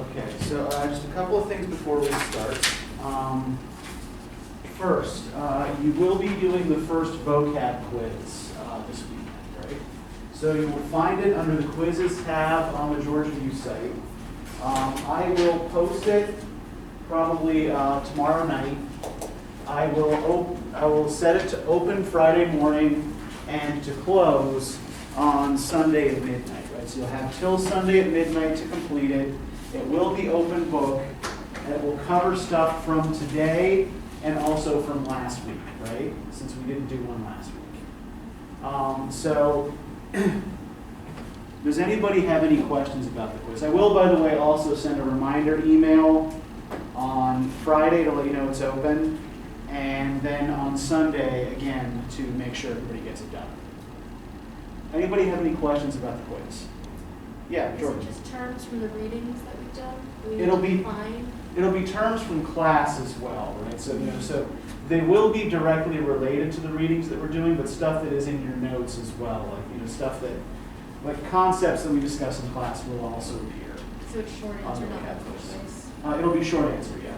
Okay, so just a couple of things before we start. First, you will be doing the first vocab quiz this weekend, right? So you will find it under the quizzes tab on the Georgia View site. I will post it probably tomorrow night. I will set it to open Friday morning and to close on Sunday at midnight, right? So you'll have till Sunday at midnight to complete it. It will be open book, and it will cover stuff from today and also from last week, right? Since we didn't do one last week. So, does anybody have any questions about the quiz? I will, by the way, also send a reminder email on Friday to let you know it's open, and then on Sunday, again, to make sure everybody gets it done. Anybody have any questions about the quiz? Yeah, George. Is it just terms from the readings that we've done? It'll be terms from class as well, right? So, so they will be directly related to the readings that we're doing, but stuff that is in your notes as well, like stuff that, like concepts that we discuss in class will also appear. So it's short answer, not multiple choice. It'll be short answer, yeah.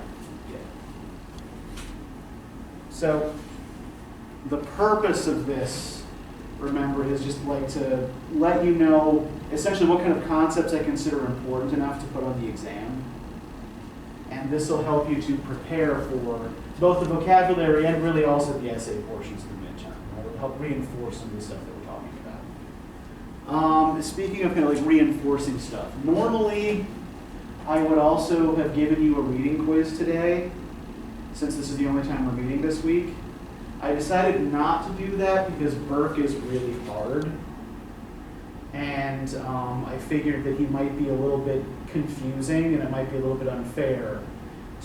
So the purpose of this, remember, is just like to let you know essentially what kind of concepts I consider important enough to put on the exam. And this will help you to prepare for both the vocabulary and really also the essay portions of the midterm. Right? It'll help reinforce some of the stuff that we're talking about. Speaking of kind of like reinforcing stuff, normally I would also have given you a reading quiz today, since this is the only time we're meeting this week. I decided not to do that because Burke is really hard. And I figured that he might be a little bit confusing and it might be a little bit unfair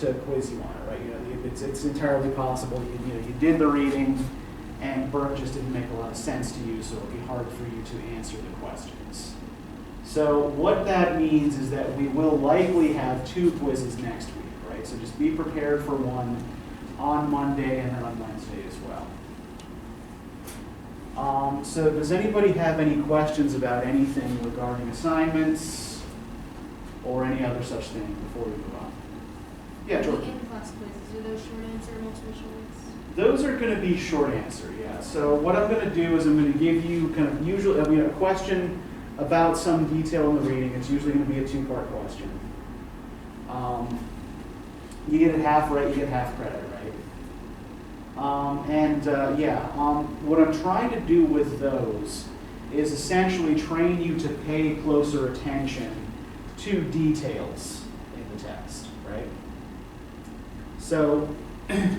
to quiz you on it, right? It's entirely possible you did the reading and Burke just didn't make a lot of sense to you, so it'll be hard for you to answer the questions. So what that means is that we will likely have 2 quizzes next week, right? So just be prepared for one on Monday and then on Wednesday as well. So does anybody have any questions about anything regarding assignments or any other such thing before we move on? Yeah, George. The in-class quizzes, are those short answer or multiple choice? Those are going to be short answer, yeah. So what I'm going to do is I'm going to give you kind of usually a question about some detail in the reading. It's usually going to be a 2-part question. You get it half right, you get half credit, right? What I'm trying to do with those is essentially train you to pay closer attention to details in the text, right? So, I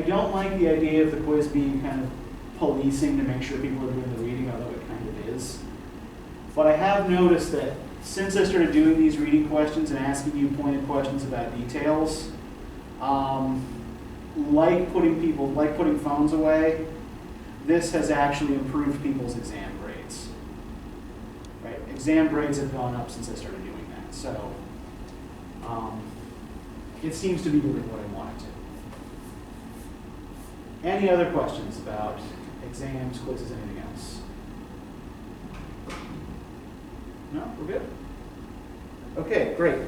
don't like the idea of the quiz being kind of policing to make sure people are doing the reading, although it kind of is. But I have noticed that since I started doing these reading questions and asking you pointed questions about details, like putting phones away, this has actually improved people's exam grades. Right? Exam grades have gone up since I started doing that. So it seems to be doing what I want it to. Any other questions about exams, quizzes, anything else? No? We're good? Okay, great.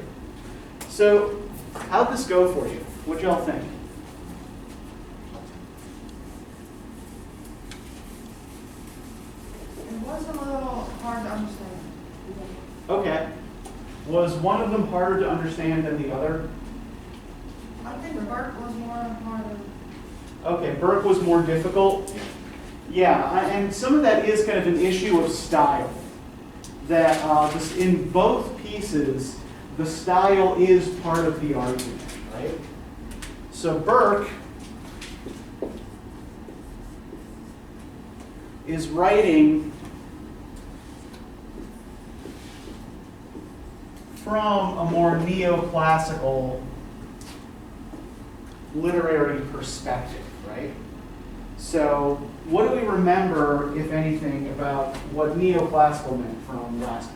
So, how'd this go for you? What'd y'all think? It was a little hard to understand. Okay. Was one of them harder to understand than the other? I think Burke was more harder. Okay, Burke was more difficult. Yeah, and some of that is kind of an issue of style. That in both pieces, the style is part of the argument, right? So Burke is writing from a more neoclassical literary perspective, right? So what do we remember, if anything, about what neoclassical meant from last week?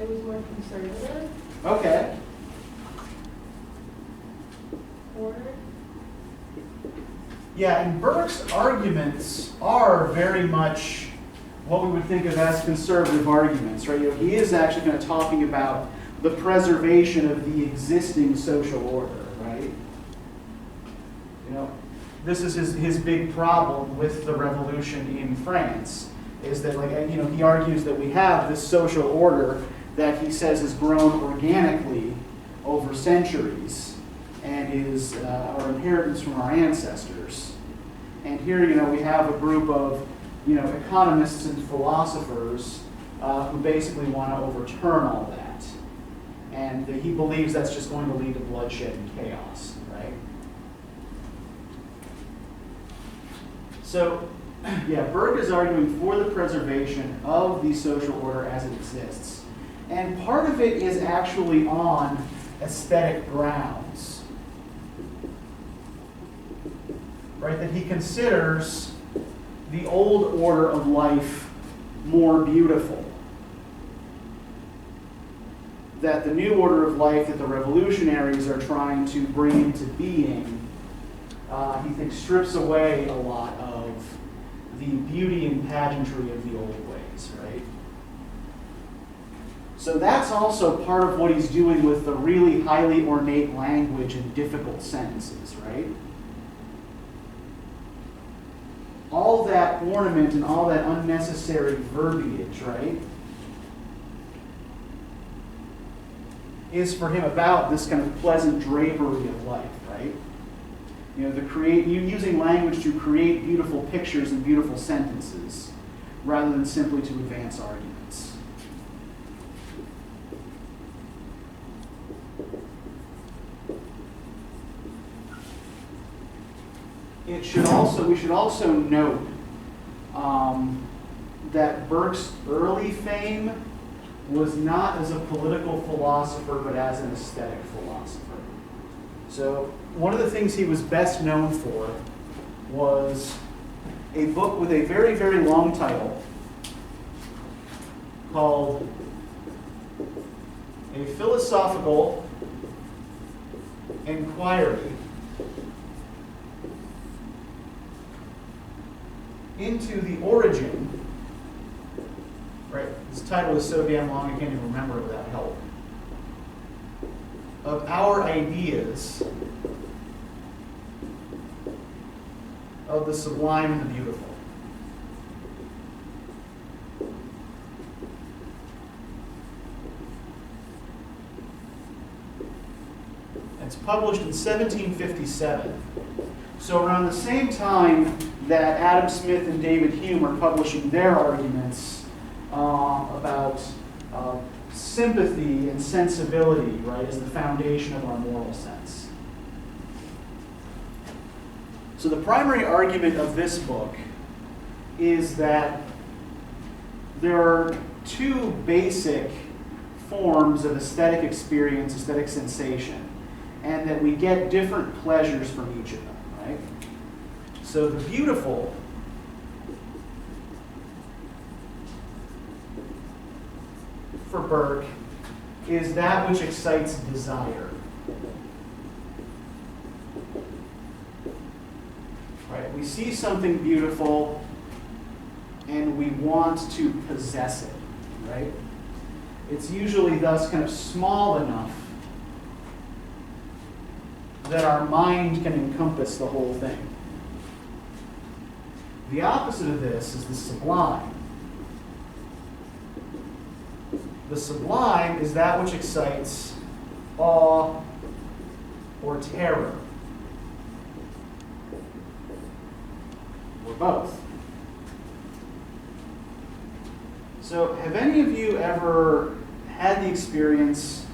it was more conservative. Okay. Order. Yeah, and Burke's arguments are very much what we would think of as conservative arguments, right? He is actually kind of talking about the preservation of the existing social order, right? This is his big problem with the revolution in France, is that, he argues that we have this social order that he says has grown organically over centuries and is our inheritance from our ancestors. And here, we have a group of, economists and philosophers who basically want to overturn all that. And he believes that's just going to lead to bloodshed and chaos, right? So, yeah, Burke is arguing for the preservation of the social order as it exists. And part of it is actually on aesthetic grounds. Right? That he considers the old order of life more beautiful. That the new order of life that the revolutionaries are trying to bring into being, he thinks strips away a lot of the beauty and pageantry of the old ways, right? So that's also part of what he's doing with the really highly ornate language and difficult sentences, right? All that ornament and all that unnecessary verbiage, right, is for him about this kind of pleasant drapery of life, right? Using language to create beautiful pictures and beautiful sentences, rather than simply to advance arguments. We should also note that Burke's early fame was not as a political philosopher, but as an aesthetic philosopher. So one of the things he was best known for was a book with a very, very long title called A Philosophical Inquiry into the Origin. Right, this title is so damn long I can't even remember it without help. Of our ideas of the sublime and the beautiful. It's published in 1757. So around the same time that Adam Smith and David Hume are publishing their arguments about sympathy and sensibility, right, as the foundation of our moral sense. So the primary argument of this book is that there are two basic forms of aesthetic experience, aesthetic sensation, and that we get different pleasures from each of them, right? So the beautiful for Burke is that which excites desire. Right? We see something beautiful and we want to possess it, right? It's usually thus kind of small enough that our mind can encompass the whole thing. The opposite of this is the sublime. The sublime is that which excites awe or terror, or both. So, have any of you ever had the experience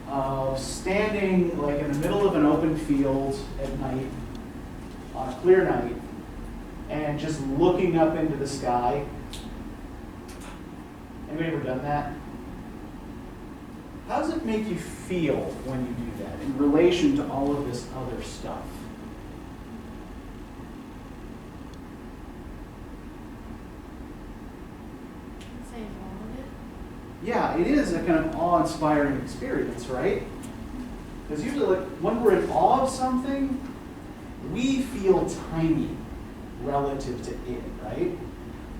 of standing like in the middle of an open field at night, on a clear night, and just looking up into the sky? Anybody ever done that? How does it make you feel when you do that in relation to all of this other stuff? I'd say all of it. yeah, it is a kind of awe-inspiring experience, right? Because usually, like, when we're in awe of something, we feel tiny relative to it, right?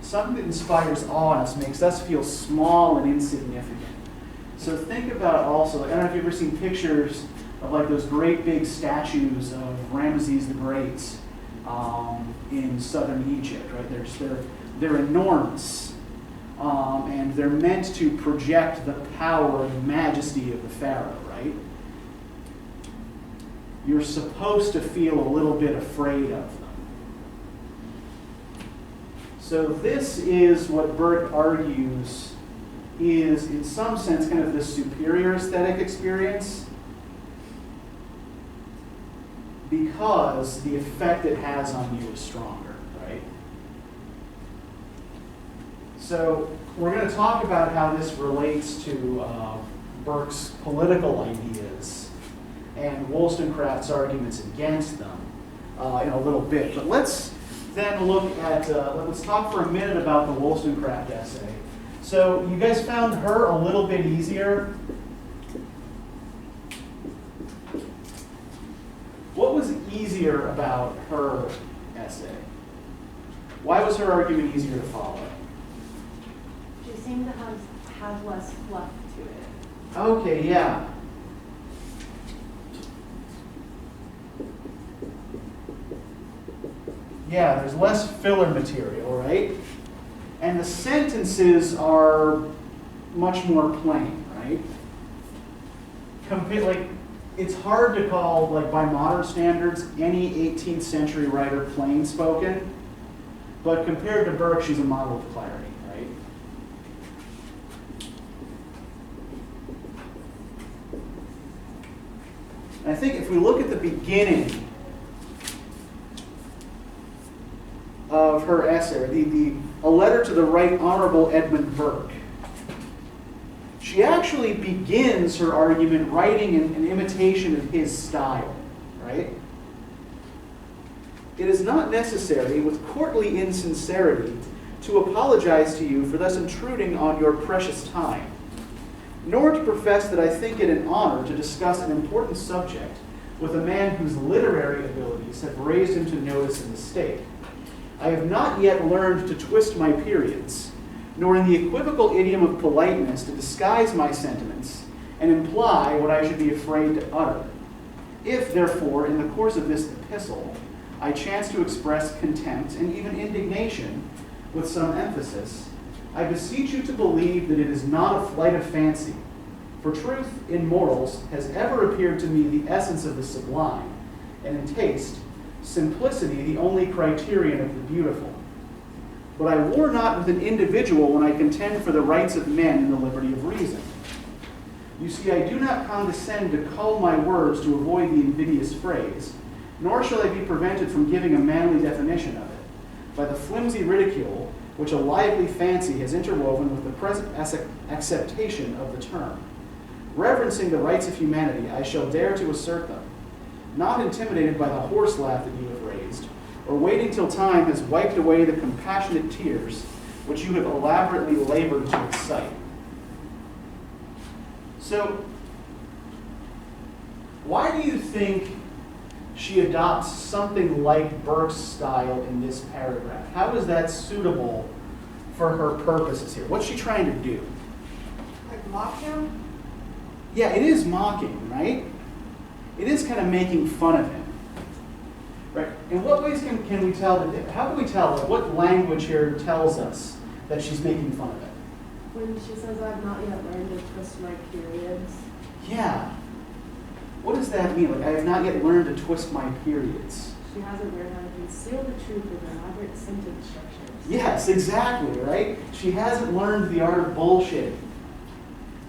Something that inspires awe in us makes us feel small and insignificant. So think about also, like, I don't know if you've ever seen pictures of like those great big statues of Ramesses the Great in southern Egypt, right? They're enormous, and they're meant to project the power and majesty of the pharaoh, right? You're supposed to feel a little bit afraid of them. So this is what Burke argues is, in some sense, kind of this superior aesthetic experience, because the effect it has on you is stronger, right? So we're going to talk about how this relates to Burke's political ideas and Wollstonecraft's arguments against them in a little bit. But let's then look at, let's talk for a minute about the Wollstonecraft essay. So you guys found her a little bit easier. What was easier about her essay? Why was her argument easier to follow? She seemed to have less fluff to it. Okay, yeah. Yeah, there's less filler material, right? And the sentences are much more plain, right? Like, it's hard to call, like, by modern standards, any 18th century writer plain spoken, but compared to Burke, she's a model of clarity, right? And I think if we look at the beginning of her essay, a letter to the Right Honorable Edmund Burke, she actually begins her argument writing an imitation of his style, right? It is not necessary, with courtly insincerity, to apologize to you for thus intruding on your precious time, nor to profess that I think it an honor to discuss an important subject with a man whose literary abilities have raised him to notice in the state. I have not yet learned to twist my periods, nor in the equivocal idiom of politeness to disguise my sentiments and imply what I should be afraid to utter. If, therefore, in the course of this epistle, I chance to express contempt and even indignation with some emphasis, I beseech you to believe that it is not a flight of fancy, for truth in morals has ever appeared to me the essence of the sublime, and in taste, simplicity the only criterion of the beautiful. But I war not with an individual when I contend for the rights of men and the liberty of reason. You see, I do not condescend to cull my words to avoid the invidious phrase, nor shall I be prevented from giving a manly definition of it, by the flimsy ridicule which a lively fancy has interwoven with the present acceptation of the term. Reverencing the rights of humanity, I shall dare to assert them, not intimidated by the horse laugh that you have raised, or waiting till time has wiped away the compassionate tears which you have elaborately labored to excite. So, why do you think she adopts something like Burke's style in this paragraph? How is that suitable for her purposes here? What's she trying to do? Like mock him? Yeah, it is mocking, right? It is kind of making fun of him. Right? In what ways can we tell that? How can we tell that? What language here tells us that she's making fun of it? When she says, I've not yet learned to twist my periods. Yeah. What does that mean? Like, I have not yet learned to twist my periods. She hasn't learned how to conceal the truth with elaborate sentence structures. Yes, exactly, right? She hasn't learned the art of bullshitting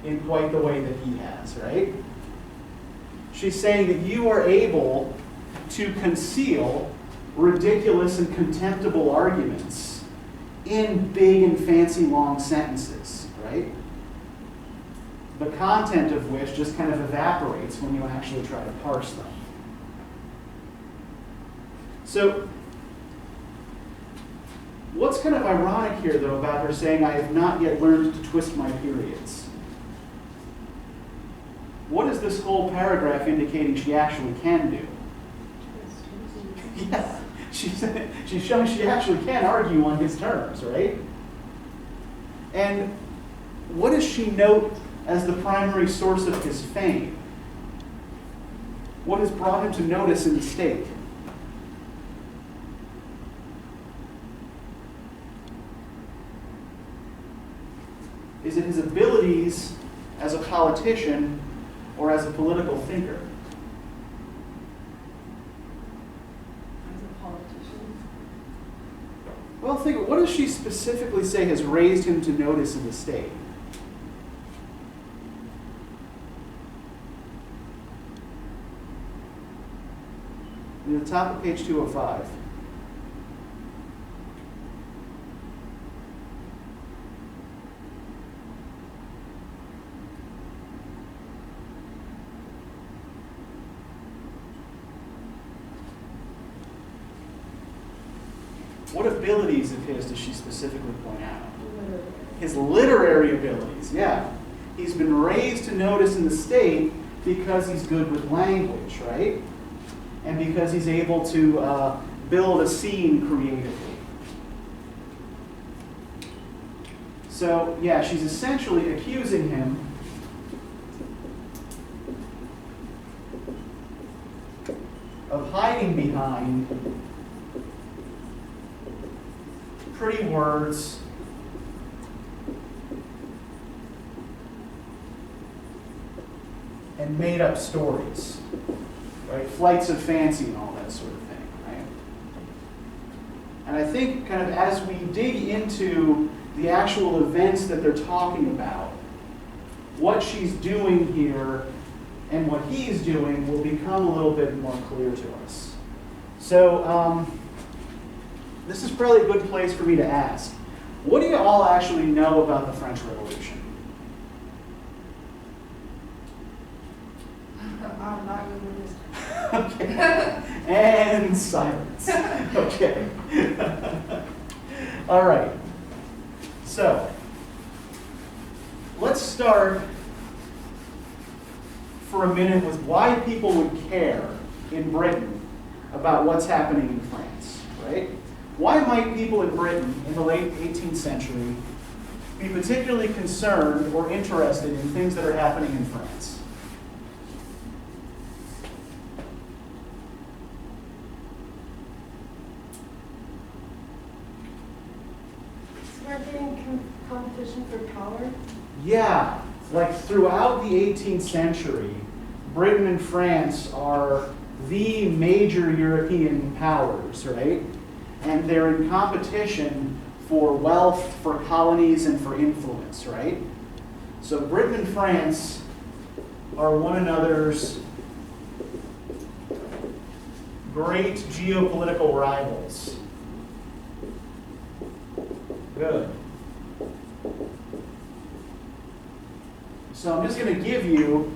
in quite the way that he has, right? She's saying that you are able to conceal ridiculous and contemptible arguments in big and fancy long sentences, right? The content of which just kind of evaporates when you actually try to parse them. What's kind of ironic here, though, about her saying, I have not yet learned to twist my periods? What is this whole paragraph indicating she actually can do? Yeah, she's showing she actually can argue on his terms, right? And what does she note as the primary source of his fame? What has brought him to notice in the state? Is it his abilities as a politician or as a political thinker? As a politician. Well, think, what does she specifically say has raised him to notice in the state? Near the top of page 205. What abilities of his does she specifically point out? His literary abilities, yeah. He's been raised to notice in the state because he's good with language, right? And because he's able to build a scene creatively. So, yeah, she's essentially accusing him of hiding behind pretty words and made up stories, right? Flights of fancy and all that sort of thing, right? And I think kind of as we dig into the actual events that they're talking about, what she's doing here and what he's doing will become a little bit more clear to us. So, this is probably a good place for me to ask. What do you all actually know about the French Revolution? I'm not good with this. Okay. And silence. Okay. All right. So, let's start for a minute with why people would care in Britain about what's happening in France, right? Why might people in Britain in the late 18th century be particularly concerned or interested in things that are happening in France? We're getting competition for power. Yeah, like throughout the 18th century, Britain and France are the major European powers, right? And they're in competition for wealth, for colonies, and for influence, right? So Britain and France are one another's great geopolitical rivals. Good. So I'm just going to give you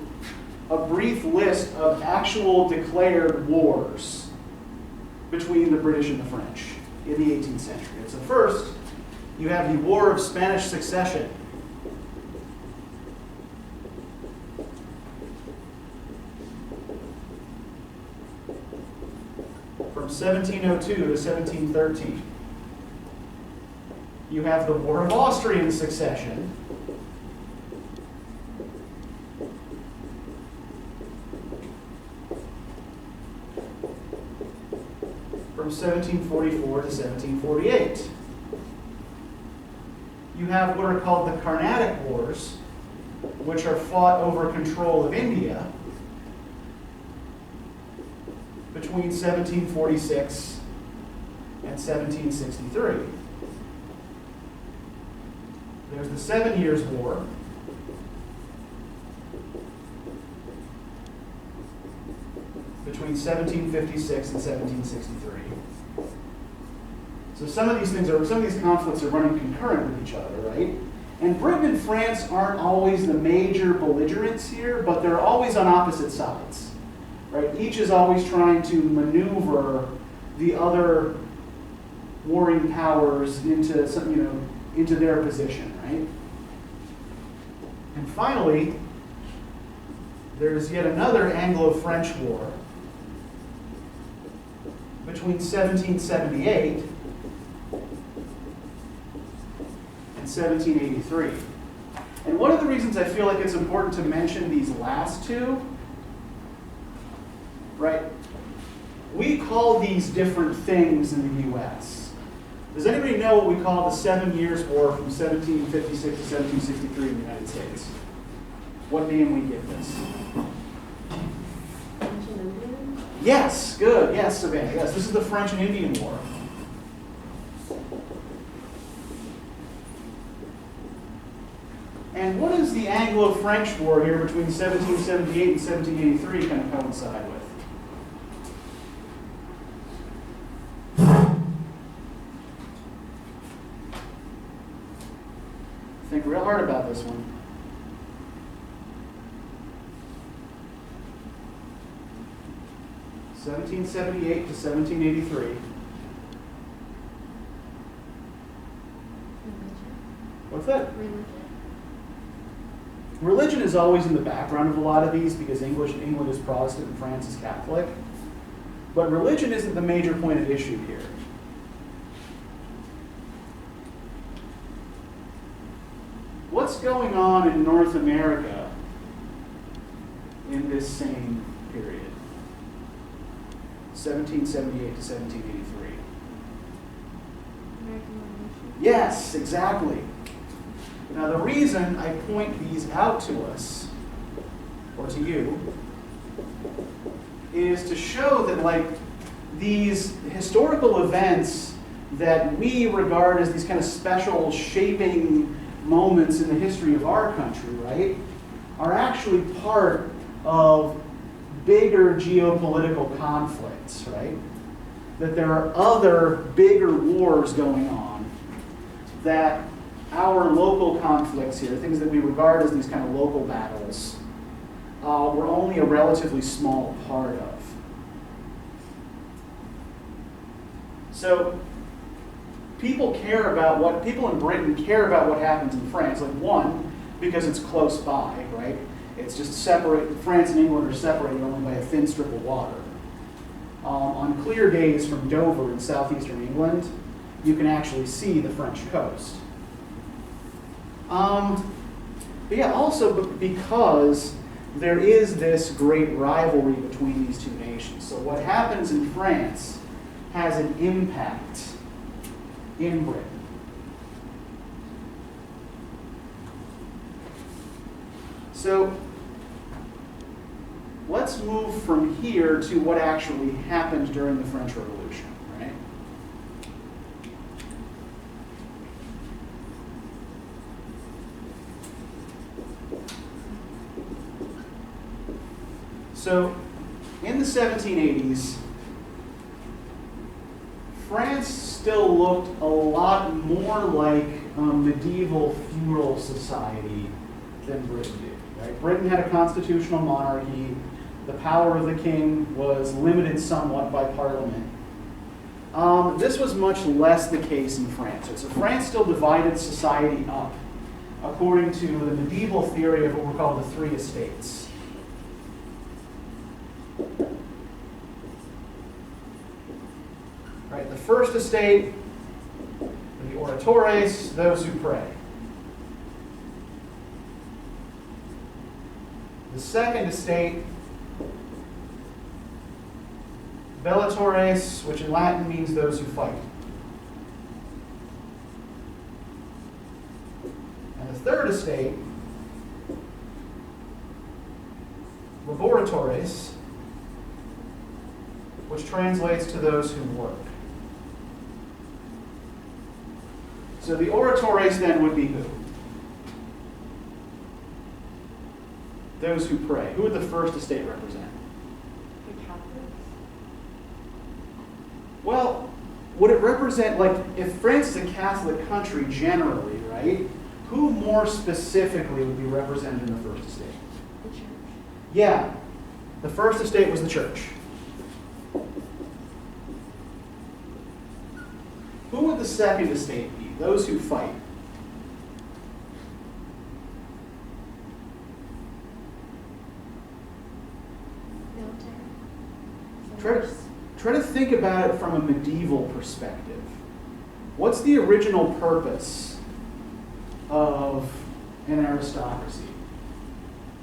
a brief list of actual declared wars between the British and the French in the 18th century. So first, you have the War of Spanish Succession. From 1702 to 1713. You have the War of Austrian Succession. From 1744 to 1748. You have what are called the Carnatic Wars, which are fought over control of India between 1746 and 1763. There's the 7 Years' War, between 1756 and 1763. So some of these conflicts are running concurrent with each other, right? And Britain and France aren't always the major belligerents here, but they're always on opposite sides, right? Each is always trying to maneuver the other warring powers into some, into their position, right? And finally, there's yet another Anglo-French war between 1778 and 1783. And one of the reasons I feel like it's important to mention these last two, right? We call these different things in the US. Does anybody know what we call the 7 Years' War from 1756 to 1763 in the United States? What name we give this? French and Indian? Yes, good. Yes, Savannah. Yes, this is the French and Indian War. And what does the Anglo-French War here between 1778 and 1783 kind of coincide with? Think real hard about this one. (1778 to 1783). Religion. What's that? Religion. Religion is always in the background of a lot of these because England is Protestant and France is Catholic. But religion isn't the major point of issue here. What's going on in North America in this same period? 1778 to 1783. American Revolution. Yes, exactly. Now the reason I point these out to us, or to you, is to show that like these historical events that we regard as these kind of special shaping moments in the history of our country, right, are actually part of bigger geopolitical conflicts, right? That there are other bigger wars going on, that our local conflicts here, things that we regard as these kind of local battles, were only a relatively small part of. So people in Britain care about what happens in France. Like, one, because it's close by, right? It's just separate. France and England are separated only by a thin strip of water. On clear days from Dover in southeastern England, you can actually see the French coast. But yeah, also because there is this great rivalry between these two nations. So what happens in France has an impact in Britain. So let's move from here to what actually happened during the French Revolution, right? So in the 1780s, France still looked a lot more like a medieval feudal society than Britain did. Right? Britain had a constitutional monarchy. The power of the king was limited somewhat by Parliament. This was much less the case in France. So France still divided society up according to the medieval theory of what were called the three estates. Right, the first estate, the oratores, those who pray. The second estate, bellatores, which in Latin means those who fight. And the third estate, laboratores, which translates to those who work. So the oratores then would be who? Those who pray. Who would the first estate represent? The Catholics? Well, would it represent, like, if France is a Catholic country generally, right? Who more specifically would be represented in the first estate? The church. Yeah, the first estate was the church. Who would the second estate be? Those who fight. Military. Try to think about it from a medieval perspective. What's the original purpose of an aristocracy?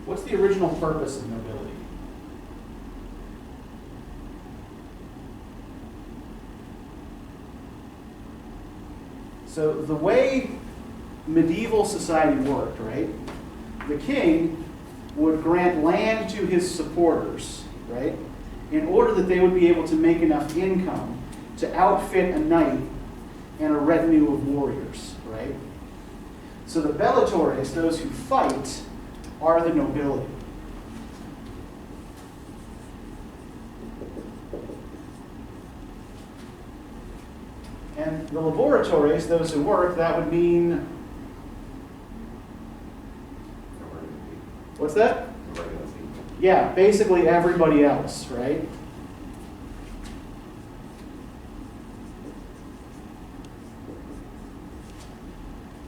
What's the original purpose of nobility? So the way medieval society worked, right? The king would grant land to his supporters, right? In order that they would be able to make enough income to outfit a knight and a retinue of warriors, right? So the bellatories, those who fight, are the nobility. And the laboratories, those who work, that would mean, what's that? Yeah, basically everybody else, right?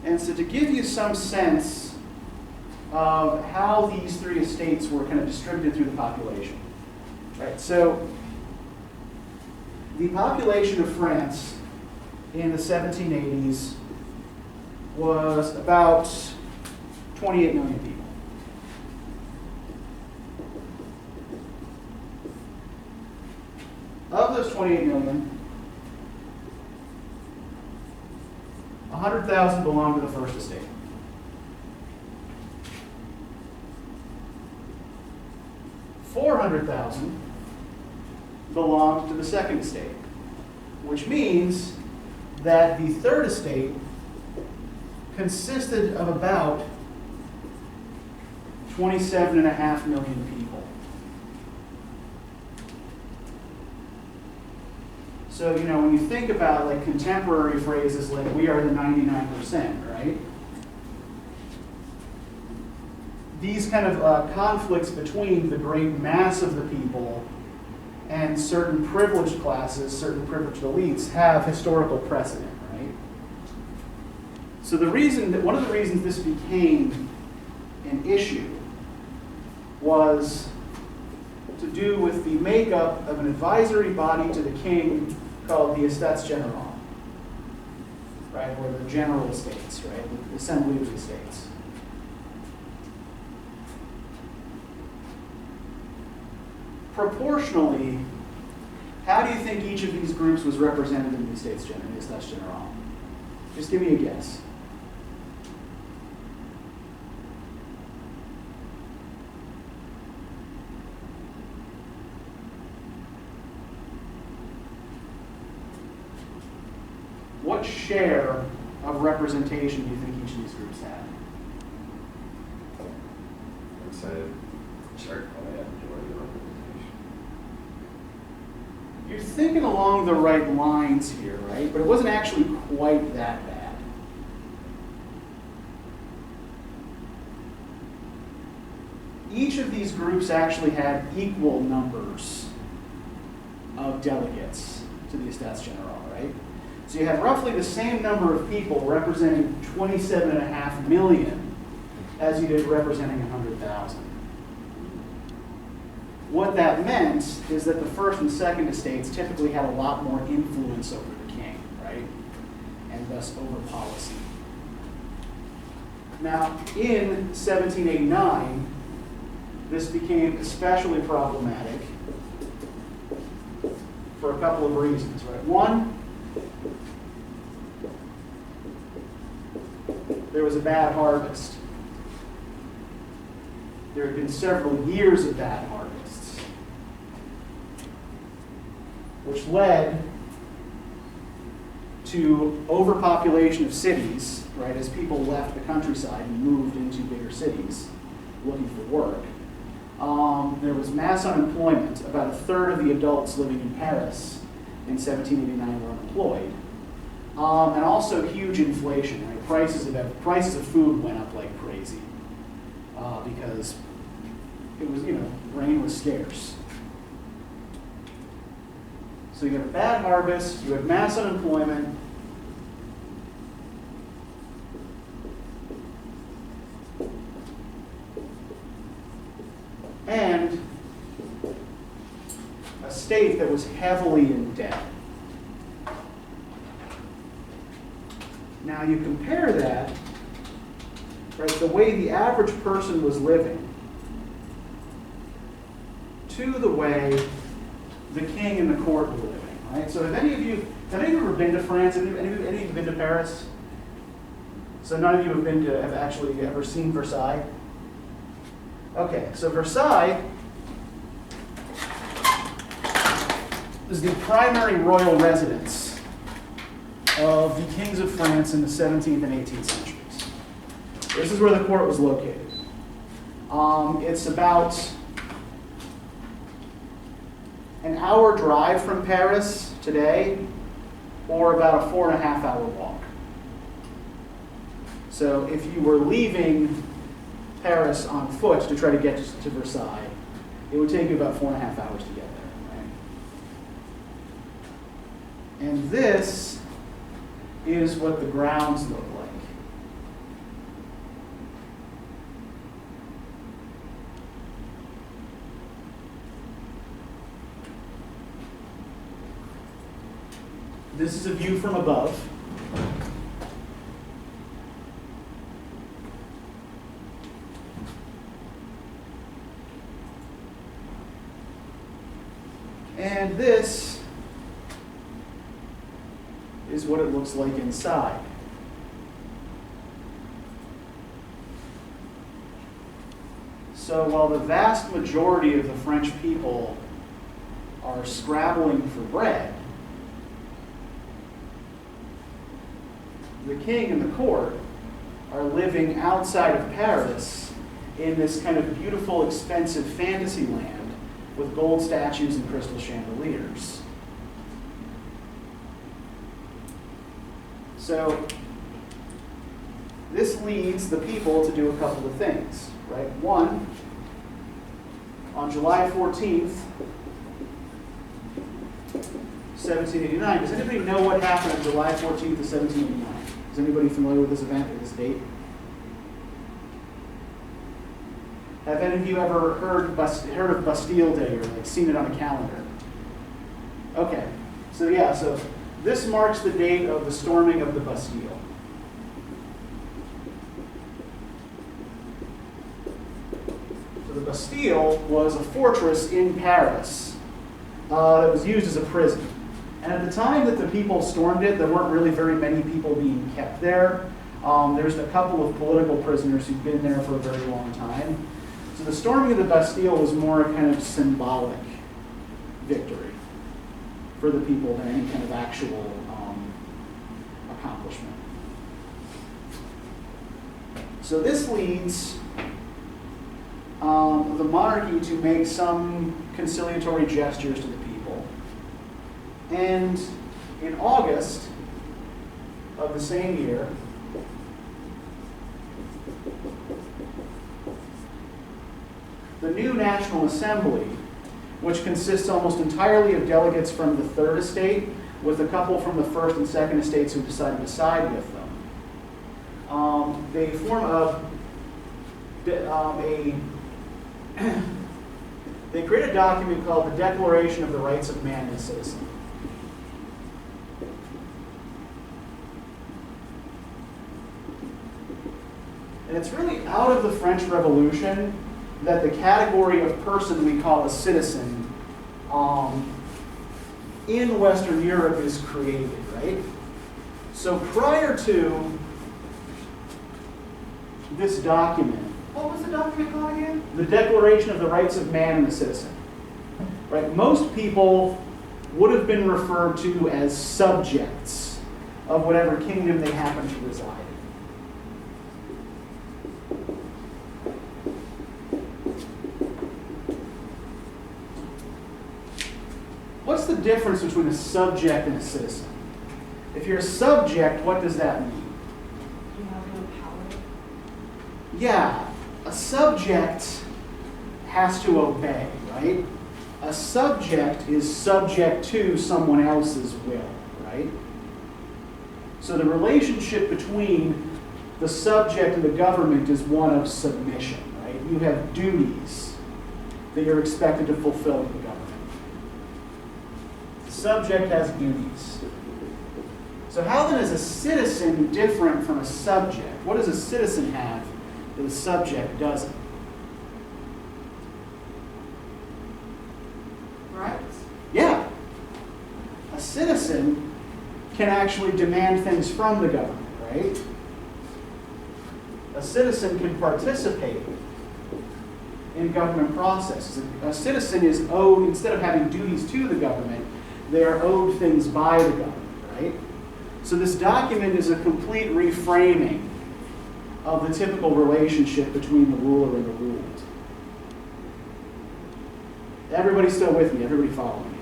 And so to give you some sense of how these three estates were kind of distributed through the population, right? So the population of France in the 1780s was about 28 million people. Of those 28 million, 100,000 belonged to the first estate. 400,000 belonged to the second estate, which means that the third estate consisted of about 27.5 million people. So, you know, when you think about like contemporary phrases like we are the 99%, right? These kind of conflicts between the great mass of the people and certain privileged classes, certain privileged elites have historical precedent, right? So one of the reasons this became an issue was to do with the makeup of an advisory body to the king called the Estates Generales, right, or the General Estates, right, the Assembly of the Estates. Proportionally, how do you think each of these groups was represented in the Estates General? Just give me a guess. What share of representation do you think each of these groups had? I'd say chart probably had majority representation. You're thinking along the right lines here, right? But it wasn't actually quite that bad. Each of these groups actually had equal numbers of delegates to the Estates Generales, right? So you had roughly the same number of people representing 27.5 million as you did representing 100,000. What that meant is that the first and second estates typically had a lot more influence over the king, right? And thus over policy. Now, in 1789, this became especially problematic for a couple of reasons, right? One, there was a bad harvest. There had been several years of bad harvests, which led to overpopulation of cities, right, as people left the countryside and moved into bigger cities looking for work. There was mass unemployment. About a third of the adults living in Paris in 1789 were unemployed. And also huge inflation, right? Prices of food went up like crazy because it was, grain was scarce. So you have a bad harvest, you have mass unemployment, state that was heavily in debt. Now you compare that, right, the way the average person was living to the way the king and the court were living, right? So have any of you ever been to France? Any of you been to Paris? So none of you have actually ever seen Versailles? Okay, so Versailles is the primary royal residence of the kings of France in the 17th and 18th centuries. This is where the court was located. It's about an hour drive from Paris today, or about a 4.5-hour walk. So if you were leaving Paris on foot to try to get to Versailles, it would take you about 4.5 hours to get there, right? And this is what the grounds look like. This is a view from above. And this is what it looks like inside. So while the vast majority of the French people are scrabbling for bread, the king and the court are living outside of Paris in this kind of beautiful, expensive fantasy land with gold statues and crystal chandeliers. So this leads the people to do a couple of things, right? One, on July 14th, 1789, does anybody know what happened on July 14th of 1789? Is anybody familiar with this event or this date? Have any of you ever heard of Bastille Day or like seen it on a calendar? Okay, so this marks the date of the storming of the Bastille. So the Bastille was a fortress in Paris that was used as a prison. And at the time that the people stormed it, there weren't really very many people being kept there. There's a couple of political prisoners who'd been there for a very long time. So the storming of the Bastille was more a kind of symbolic victory for the people than any kind of actual accomplishment. So this leads the monarchy to make some conciliatory gestures to the people. And in August of the same year, the new National Assembly, which consists almost entirely of delegates from the Third Estate, with a couple from the First and Second Estates who decided to side with them, they form they create a document called the Declaration of the Rights of Man and Citizen. And it's really out of the French Revolution that the category of person we call a citizen in Western Europe is created, right? So prior to this document, what was the document called again? The Declaration of the Rights of Man and the Citizen. Right? Most people would have been referred to as subjects of whatever kingdom they happen to reside in. What's the difference between a subject and a citizen? If you're a subject, what does that mean? You have no power. Yeah, a subject has to obey, right? A subject is subject to someone else's will, right? So the relationship between the subject and the government is one of submission, right? You have duties that you're expected to fulfill with the government. subject has duties. So how then is a citizen different from a subject? What does a citizen have that a subject doesn't? Rights? Yeah. A citizen can actually demand things from the government, right? A citizen can participate in government processes. A citizen is owed, instead of having duties to the government, they are owed things by the government, right? So this document is a complete reframing of the typical relationship between the ruler and the ruled. Everybody still with me? Everybody following me?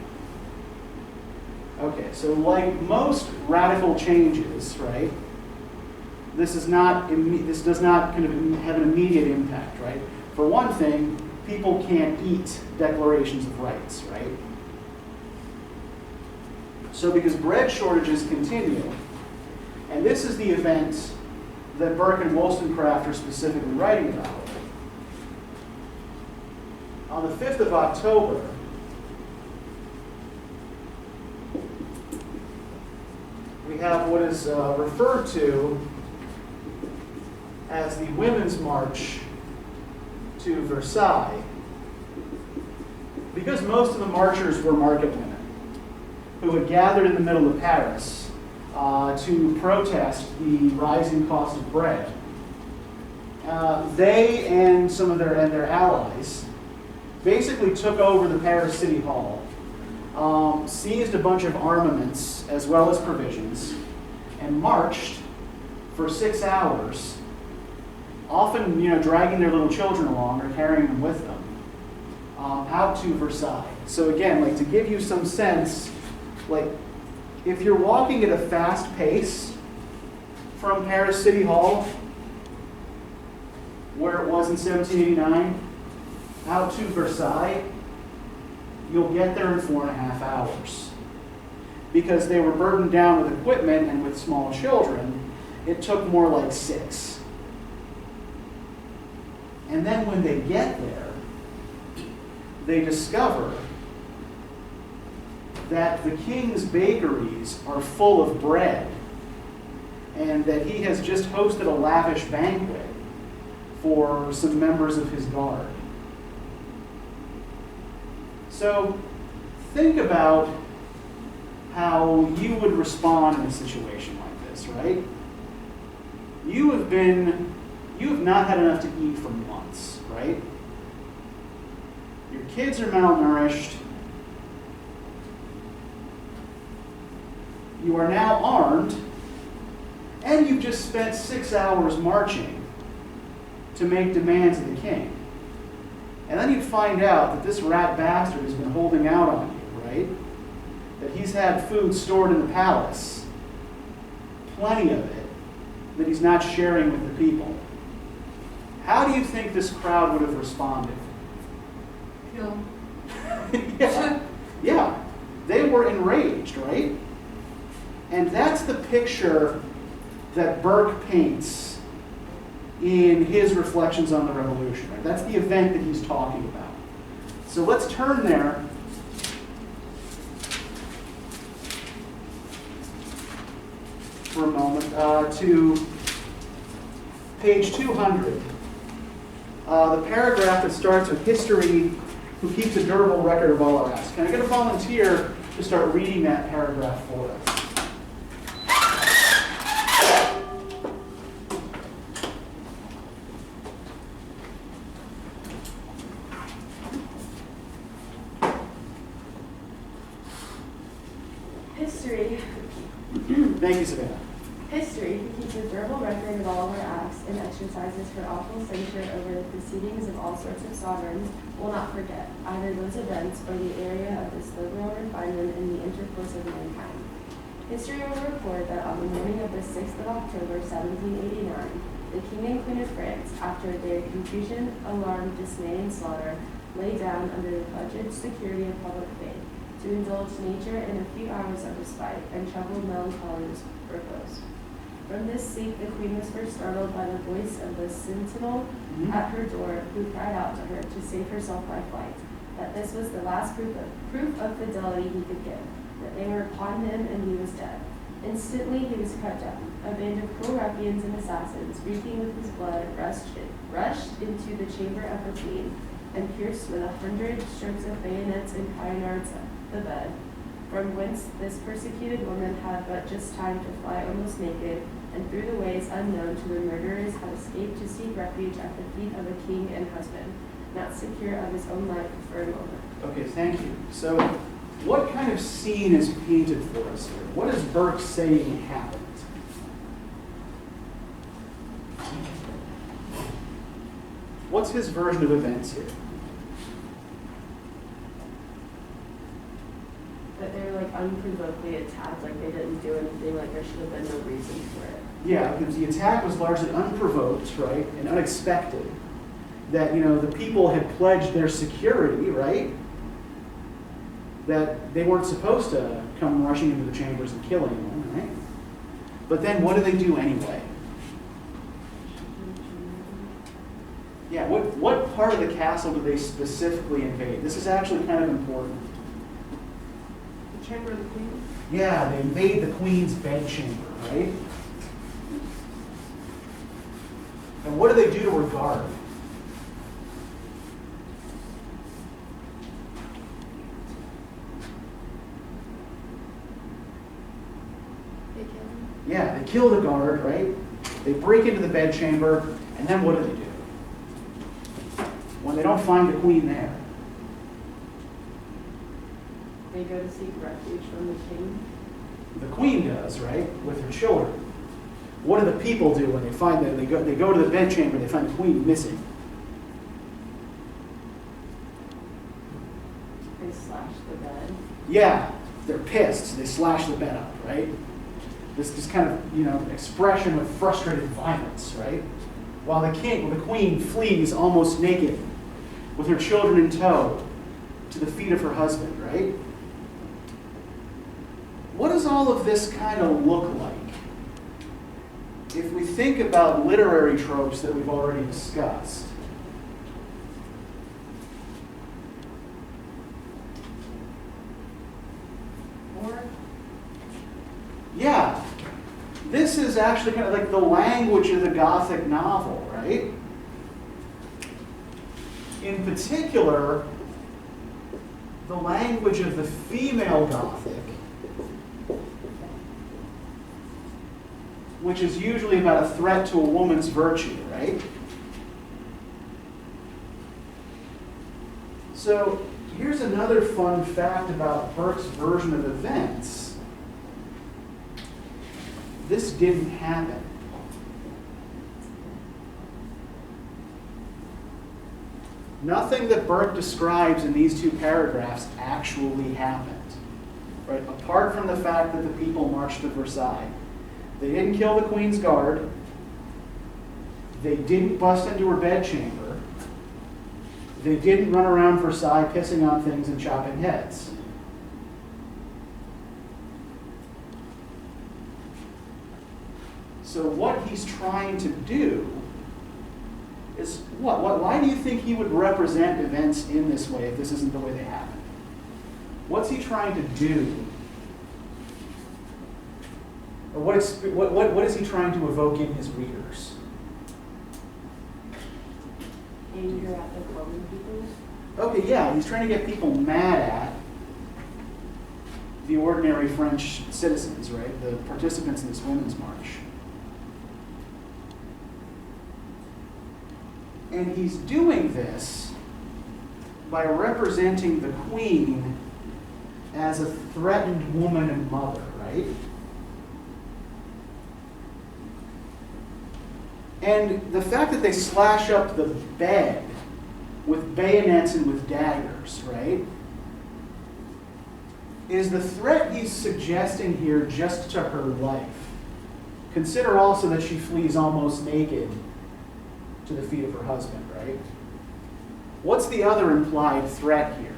Okay, so like most radical changes, right? This does not kind of have an immediate impact, right? For one thing, people can't eat declarations of rights, right? So because bread shortages continue, and this is the event that Burke and Wollstonecraft are specifically writing about. On the 5th of October, we have what is referred to as the Women's March to Versailles, because most of the marchers were market women who had gathered in the middle of Paris to protest the rising cost of bread. They and some of their allies basically took over the Paris City Hall, seized a bunch of armaments as well as provisions, and marched for 6 hours, often dragging their little children along or carrying them with them, out to Versailles. So again, to give you some sense, if you're walking at a fast pace from Paris City Hall, where it was in 1789, out to Versailles, you'll get there in 4.5 hours. Because they were burdened down with equipment and with small children, it took more like 6. And then when they get there, they discover that the king's bakeries are full of bread and that he has just hosted a lavish banquet for some members of his guard. So think about how you would respond in a situation like this, right? You have not had enough to eat for months, right? Your kids are malnourished. You are now armed, and you've just spent 6 hours marching to make demands of the king. And then you find out that this rat bastard has been holding out on you, right? That he's had food stored in the palace, plenty of it, that he's not sharing with the people. How do you think this crowd would have responded? Kill. Yeah, they were enraged, right? And that's the picture that Burke paints in his reflections on the revolution. Right? That's the event that he's talking about. So let's turn there. For a moment, to page 200. The paragraph that starts with history, who keeps a durable record of all our acts. Can I get a volunteer to start reading that paragraph for us? History. Thank you, Savannah. History, who keeps a durable record of all of our acts and exercises her awful censure over the proceedings of all sorts of sovereigns, will not forget either those events or the area of this liberal refinement in the intercourse of mankind. History will record that on the morning of the 6th of October, 1789, the King and Queen of France, after their confusion, alarm, dismay, and slaughter, lay down under the pledged security of public faith, to indulge nature in a few hours of respite, and troubled melancholy repose. From this sleep the Queen was first startled by the voice of the sentinel at her door, who cried out to her to save herself by flight, that this was the last proof of fidelity he could give. that they were upon him, and he was dead. Instantly he was cut down. A band of cruel ruffians and assassins, reeking with his blood, rushed into the chamber of the queen, and pierced with 100 strokes of bayonets and poniards the bed, from whence this persecuted woman had but just time to fly almost naked, and through the ways unknown to the murderers had escaped to seek refuge at the feet of a king and husband, not secure of his own life for a moment. Okay, thank you. So, what kind of scene is painted for us here? What is Burke saying happened? What's his version of events here? That they were like unprovokedly attacked, like they didn't do anything, like there should have been no reason for it. Yeah, because the attack was largely unprovoked, right, and unexpected. That, the people had pledged their security, right? That they weren't supposed to come rushing into the chambers and kill anyone, right? But then what do they do anyway? Yeah, what part of the castle do they specifically invade? This is actually kind of important. The chamber of the queen? Yeah, they invade the queen's bedchamber, right? And what do they do to her guard? They kill him. Yeah, they kill the guard, right? They break into the bedchamber, and then what do? When they don't find the queen there. They go to seek refuge from the king. The queen does, right? With her children. What do the people do when they find that? They go to the bedchamber, they find the queen missing. They slash the bed. Yeah, they're pissed. They slash the bed up, right? This kind of, expression of frustrated violence, right? While the queen flees almost naked, with her children in tow, to the feet of her husband, right? What does all of this kind of look like? If we think about literary tropes that we've already discussed. Or Yeah, this is actually kind of like the language of the Gothic novel, right? In particular, the language of the female Gothic, which is usually about a threat to a woman's virtue, right? So here's another fun fact about Burke's version of events. This didn't happen. Nothing that Burke describes in these two paragraphs actually happened, right? Apart from the fact that the people marched to Versailles. They didn't kill the queen's guard. They didn't bust into her bedchamber. They didn't run around Versailles pissing on things and chopping heads. So what he's trying to do is what? Why do you think he would represent events in this way if this isn't the way they happen? What's he trying to do? Or what is he trying to evoke in his readers? Anger at the common people. Okay, yeah, he's trying to get people mad at the ordinary French citizens, right? The participants in this women's march. And he's doing this by representing the queen as a threatened woman and mother, right? And the fact that they slash up the bed with bayonets and with daggers, right, is the threat he's suggesting here just to her life. Consider also that she flees almost naked to the feet of her husband, right? What's the other implied threat here?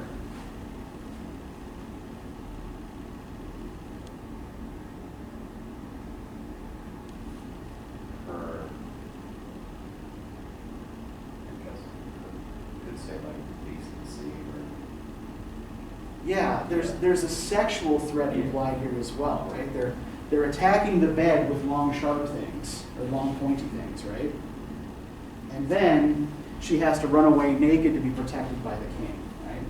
Her, I guess you could say like decency or Yeah, there's a sexual threat implied here as well, right? They're attacking the bed with long, sharp things, or long, pointy things, right? And then she has to run away naked to be protected by the king, right?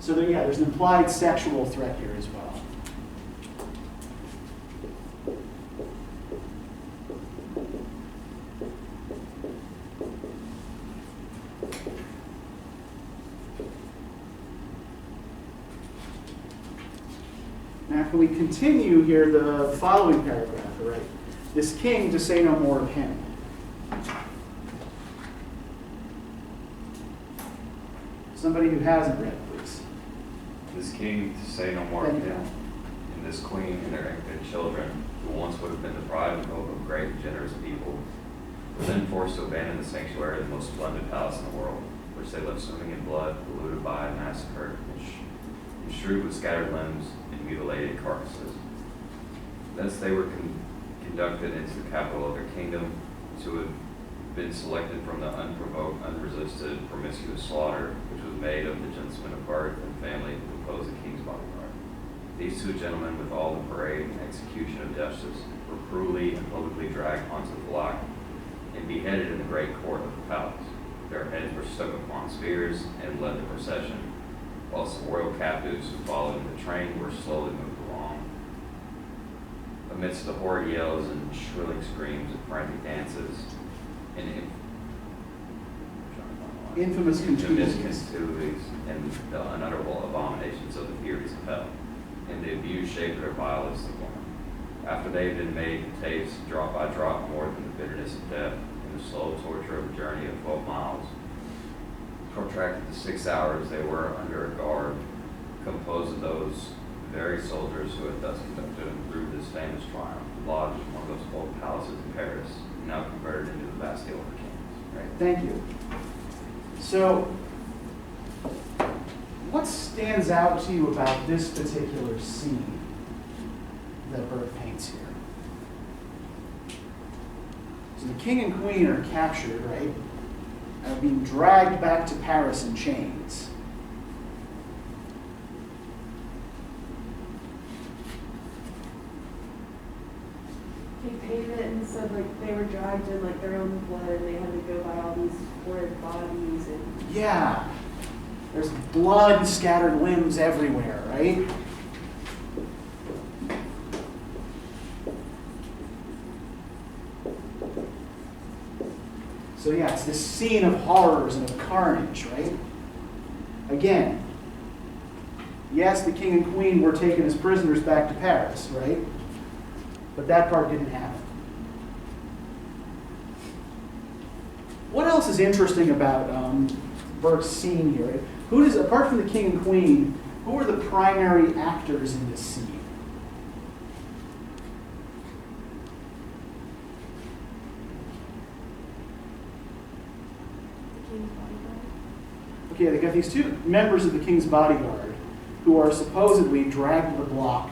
So there's an implied sexual threat here as well. Now, if we continue here, the following paragraph, all right? This king, to say no more of him. Somebody who hasn't read, please. This king, to say no more of Thank you. him, and this queen and their infant children, who once would have been the pride and hope of great and generous people, were then forced to abandon the sanctuary of the most splendid palace in the world, which they left swimming in blood, polluted by, and massacred, and strewed with scattered limbs and mutilated carcasses. Thence they were conducted into the capital of their kingdom, to have been selected from the unprovoked, unresisted, promiscuous slaughter, which was made of the gentlemen of birth and family who composed the king's bodyguard. These two gentlemen, with all the parade and execution of justice, were cruelly and publicly dragged onto the block and beheaded in the great court of the palace. Their heads were stuck upon spears and led the procession, whilst the royal captives who followed in the train were slowly moved along. Amidst the horrid yells and shrilling screams and frantic dances, and Infamous contumacies. and the unutterable abominations of the furies of hell, and the abused shape of their vilest of women. After they had been made to taste drop by drop more than the bitterness of death, in the slow torture of a journey of 12 miles, protracted to 6 hours, they were under a guard composed of those very soldiers who had thus conducted them through this famous triumph, lodged in one of those old palaces in Paris, now converted into the Bastille for kings. Right? Thank you. So, what stands out to you about this particular scene that Burke paints here? So the king and queen are captured, right? Are being dragged back to Paris in chains. He painted it and said like they were dragged in like their own blood and they had to go by all these horrid bodies and Yeah. There's blood, scattered limbs everywhere, right? So yeah, it's this scene of horrors and of carnage, right? Again, yes, the king and queen were taken as prisoners back to Paris, right? But that part didn't happen. What else is interesting about Burke's scene here? Who does, apart from the king and queen, who are the primary actors in this scene? the king's bodyguard. Okay, they got these two members of the king's bodyguard who are supposedly dragged to the block,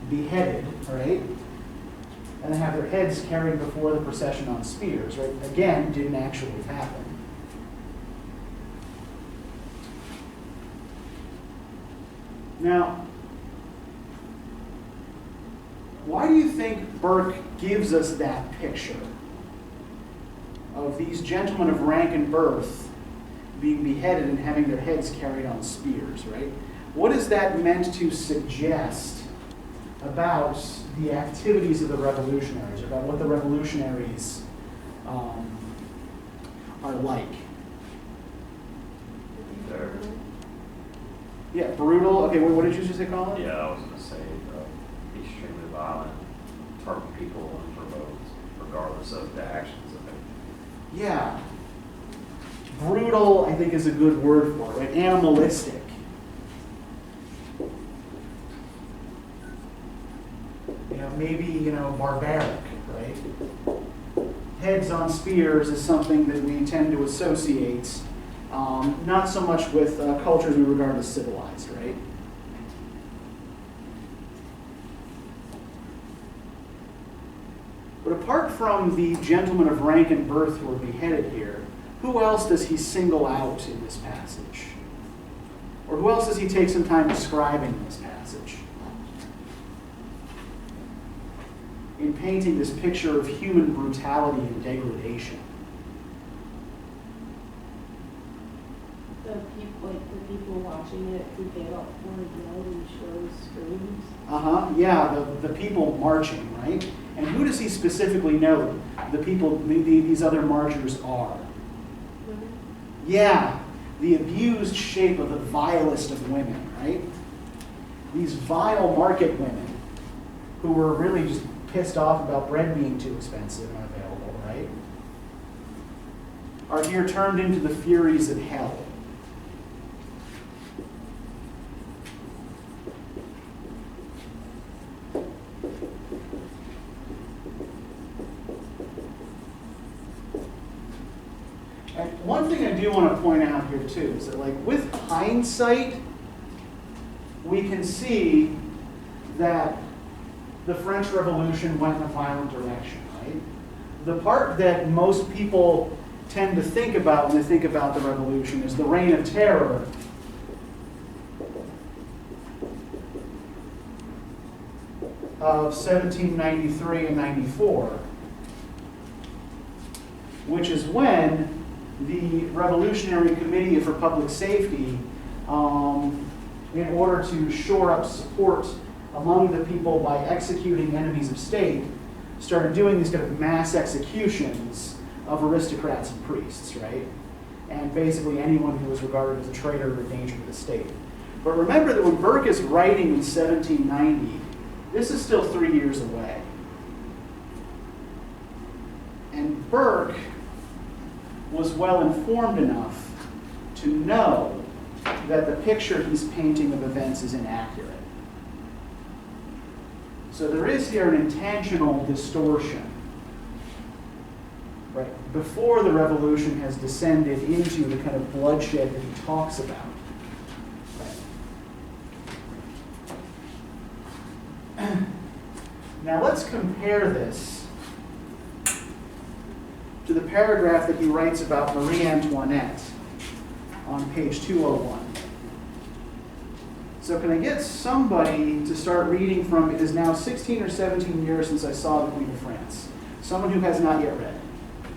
beheaded, right? And they have their heads carried before the procession on spears, right? Again, didn't actually happen. Now, why do you think Burke gives us that picture of these gentlemen of rank and birth being beheaded and having their heads carried on spears, right? What is that meant to suggest about the activities of the revolutionaries, about what the revolutionaries are like? They're, Yeah, brutal. Okay, what did you just say, Colin? yeah, I was going to say extremely violent, turn people unprovoked, regardless of the actions of it. Yeah. Brutal, I think, is a good word for it, right? Animalistic. Maybe, barbaric, right? Heads on spears is something that we tend to associate, not so much with cultures we regard as civilized, right? But apart from the gentlemen of rank and birth who are beheaded here, who else does he single out in this passage? Or who else does he take some time describing this passage? In painting this picture of human brutality and degradation. The people watching it who get up for yell and show screams. Yeah, the people marching, right? And who does he specifically know the people, these other marchers are? Women. Yeah, the abused shape of the vilest of women, right? These vile market women who were really just pissed off about bread being too expensive and unavailable, right? Are here turned into the furies of hell. And one thing I do want to point out here too is that, like, with hindsight, we can see that the French Revolution went in a violent direction, right? The part that most people tend to think about when they think about the revolution is the Reign of Terror. Of 1793 and 94, which is when the Revolutionary Committee for Public Safety, in order to shore up support among the people by executing enemies of state, started doing these kind of mass executions of aristocrats and priests, right? And basically anyone who was regarded as a traitor or a danger to the state. But remember that when Burke is writing in 1790, this is still 3 years away. And Burke was well informed enough to know that the picture he's painting of events is inaccurate. So there is here an intentional distortion, right, before the revolution has descended into the kind of bloodshed that he talks about. Right. Now let's compare this to the paragraph that he writes about Marie Antoinette on page 201. So can I get somebody to start reading from, it is now 16 or 17 years since I saw the Queen of France. Someone who has not yet read.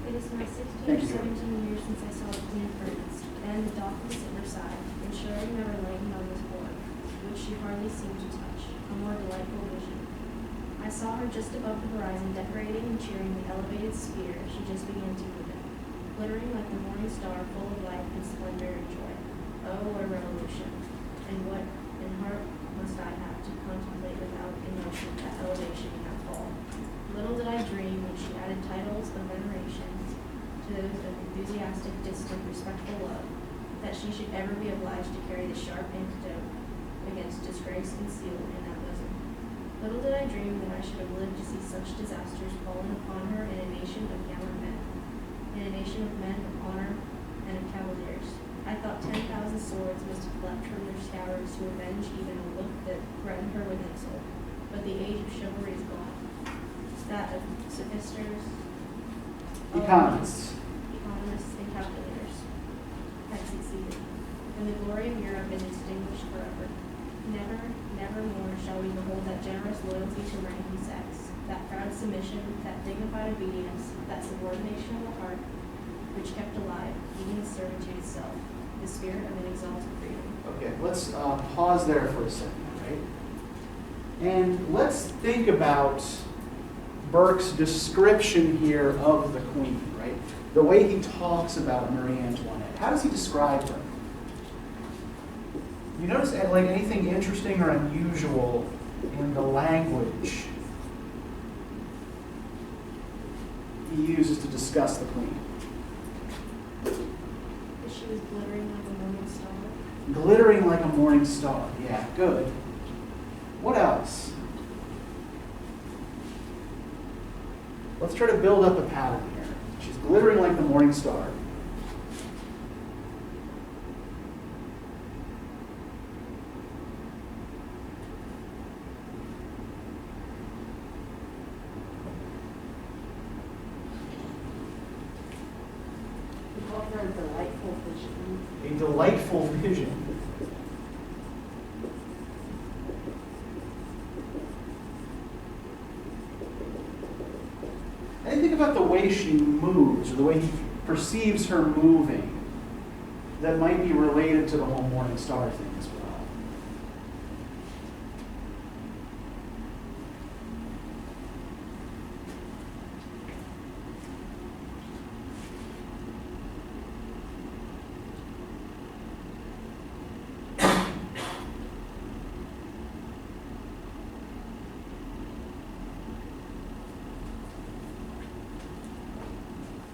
It is now 16 Thank or you. 17 years since I saw the Queen of France, and the dauphiness at Versailles, ensuring never laying on this board, which she hardly seemed to touch, a more delightful vision. I saw her just above the horizon, decorating and cheering the elevated sphere she just began to move in, glittering like the morning star, full of life and splendor and joy. Oh, what a revolution! And what in heart must I have to contemplate without emotion that elevation and that fall. Little did I dream when she added titles of veneration to those of enthusiastic, distant, respectful love, that she should ever be obliged to carry the sharp antidote against disgrace concealed in that bosom. Little did I dream that I should have lived to see such disasters fallen upon her in a nation of gallant men, in a nation of men of honor and of cavaliers. I thought 10,000 swords must have leapt from their scabbards to avenge even a look that threatened her with insult. But the age of chivalry is gone. That of sophisters, Economists. and calculators had succeeded, and the glory of Europe is extinguished forever. Never, never more shall we behold that generous loyalty to rank and sex, that proud submission, that dignified obedience, that subordination of the heart, which kept alive, even servitude itself, the spirit of an exalted freedom. Okay, let's pause there for a second, right? And let's think about Burke's description here of the Queen, right? The way he talks about Marie Antoinette. How does he describe her? You notice like anything interesting or unusual in the language he uses to discuss the Queen? That she was glittering like a morning star. Glittering like a morning star. Yeah, good. What else? Let's try to build up a pattern here. She's glittering like the morning star. We call her a delightful vision. A delightful vision. Anything about the way she moves or the way he perceives her moving that might be related to the whole morning star thing as well?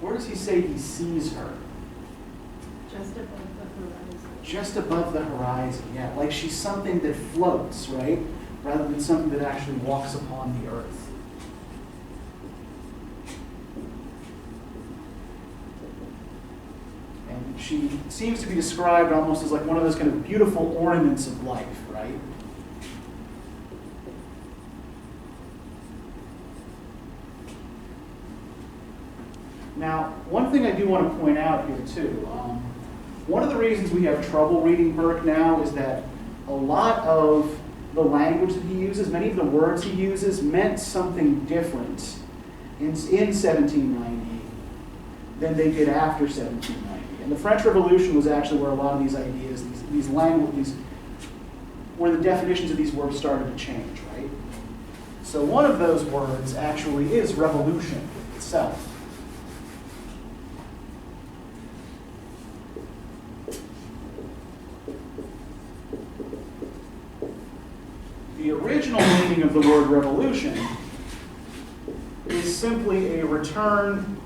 Where does he say he sees her? Just above the horizon. Just above the horizon, yeah. Like she's something that floats, right? Rather than something that actually walks upon the earth. And she seems to be described almost as like one of those kind of beautiful ornaments of life, right? Now, one thing I do want to point out here too, one of the reasons we have trouble reading Burke now is that a lot of the language that he uses, many of the words he uses, meant something different in 1790 than they did after 1790. And the French Revolution was actually where a lot of these ideas, these languages, where the definitions of these words started to change, right? So one of those words actually is revolution itself. The original meaning of the word revolution is simply a return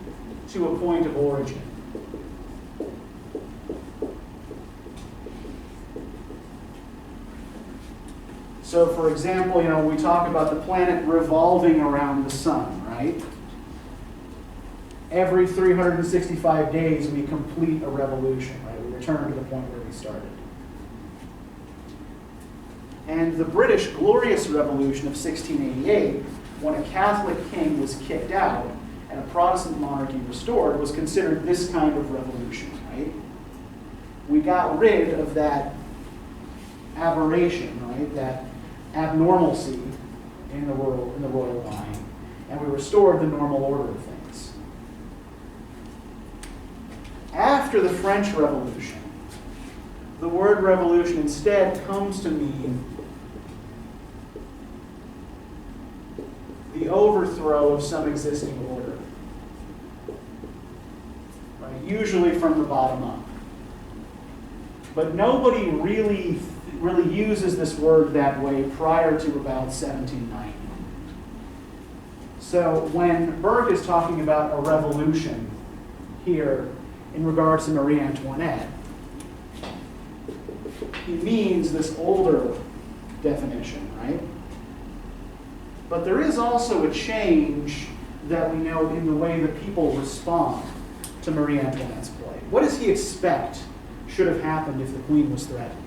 to a point of origin. So, for example, when we talk about the planet revolving around the sun, right? Every 365 days we complete a revolution, right? We return to the point where we started. And the British Glorious Revolution of 1688, when a Catholic king was kicked out and a Protestant monarchy restored, was considered this kind of revolution, right? We got rid of that aberration, right? That abnormalcy in the royal line, and we restored the normal order of things. After the French Revolution, the word revolution instead comes to mean the overthrow of some existing order, right? Usually from the bottom up. But nobody really uses this word that way prior to about 1790. So when Burke is talking about a revolution here in regards to Marie Antoinette, he means this older definition, right? But there is also a change that we know in the way that people respond to Marie Antoinette's plight. What does he expect should have happened if the queen was threatened?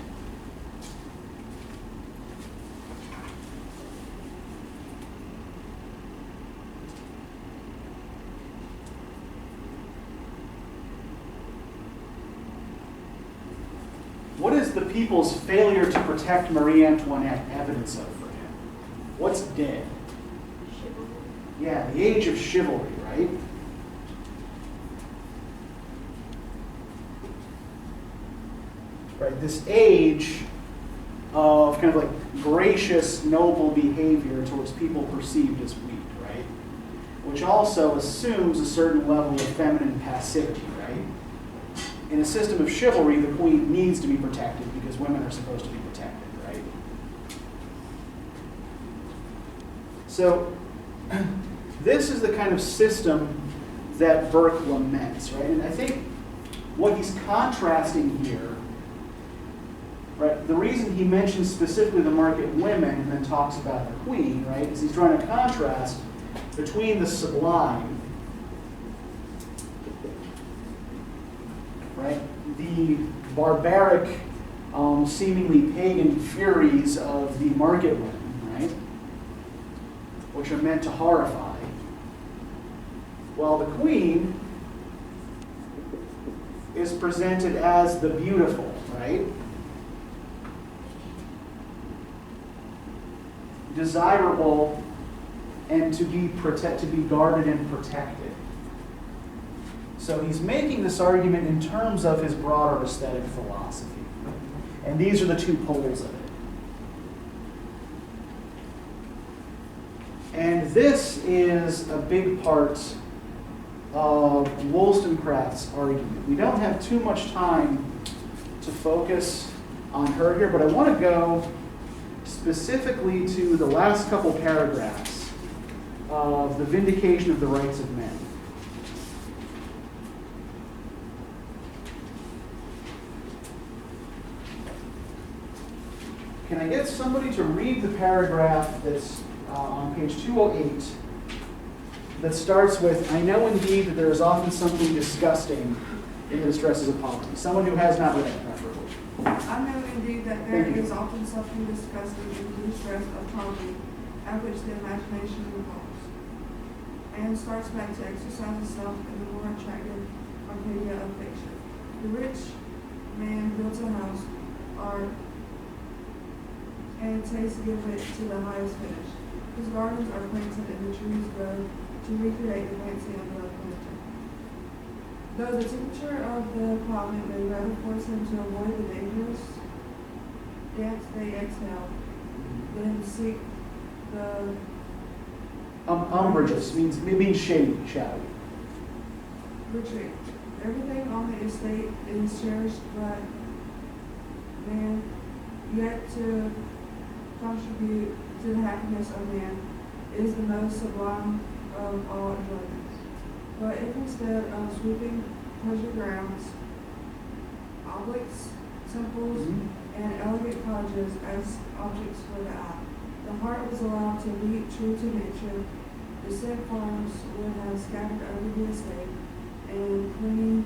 What is the people's failure to protect Marie Antoinette evidence of for him? What's dead? Chivalry. Yeah, the age of chivalry, right? Right, this age of kind of like gracious, noble behavior towards people perceived as weak, right? Which also assumes a certain level of feminine passivity, right? In a system of chivalry, the queen needs to be protected because women are supposed to be protected, right? So, this is the kind of system that Burke laments, right? And I think what he's contrasting here, right, the reason he mentions specifically the market women and then talks about the queen, right, is he's trying to contrast between the sublime, right, the barbaric, seemingly pagan furies of the market women, right, which are meant to horrify, while the queen is presented as the beautiful, right, desirable and to be guarded and protected. So he's making this argument in terms of his broader aesthetic philosophy. And these are the two poles of it. And this is a big part of Wollstonecraft's argument. We don't have too much time to focus on her here, but I want to go specifically to the last couple paragraphs of the vindication of the rights of men. Can I get somebody to read the paragraph that's on page 208 that starts with, "I know indeed that there is often something disgusting in the distresses of poverty." Someone who has not read it, preferably. I know indeed that there Thank you. is often something disgusting in the distress of poverty, at which the imagination revolts, and starts back to exercise itself in the more attractive Arcadia of fiction. The rich man builds a house, art, and tastes give it to the highest finish. His gardens are planted and the trees grow to recreate the fancy of the planter. Though the temperature of the climate may rather force him to avoid the dangerous damps they exhale, than seek the Umbrageous means shady, shall retreat. Everything on the estate is cherished by man, yet to contribute to the happiness of man is the most sublime of all enjoyments. But if instead of sweeping pleasure grounds, obelisks, temples, and elegant cottages as objects for the eye, the heart was allowed to beat true to nature, the said farms would have scattered over the estate and plenty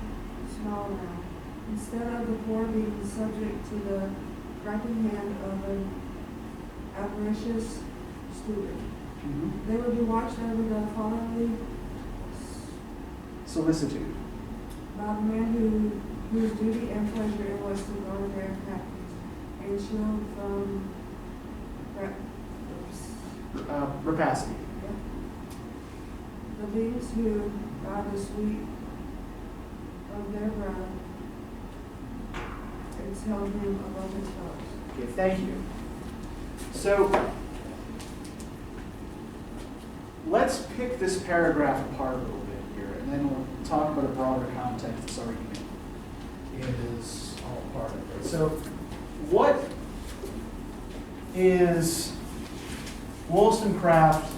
small around, instead of the poor being subject to the griping hand of an avaricious steward. They would be watched over the fatherly solicitude. by the man whose duty and pleasure it was to guard their happiness and shield from Rapacity. the beings who, by the sweet of their breath, exhaled him above his fellows. Okay, thank you. So let's pick this paragraph apart a little bit here, and then we'll talk about a broader context this argument is all part of it. So what is Wollstonecraft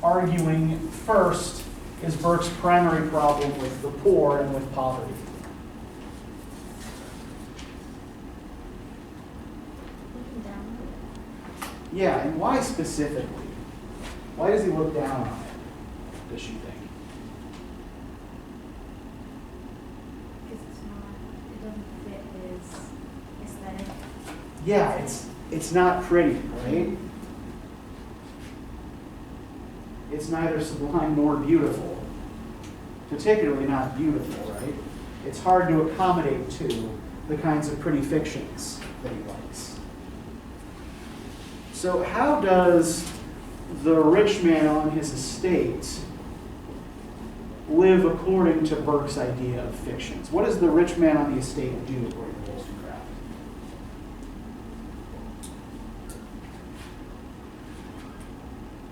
arguing first is Burke's primary problem with the poor and with poverty? Looking down on it. Yeah, and why specifically? Why does he look down on it, does she think? Because it doesn't fit his aesthetic. Yeah, it's not pretty, right? It's neither sublime nor beautiful. Particularly not beautiful, right? It's hard to accommodate to the kinds of pretty fictions that he likes. So how does the rich man on his estate live according to Burke's idea of fictions? What does the rich man on the estate do according to Wollstonecraft?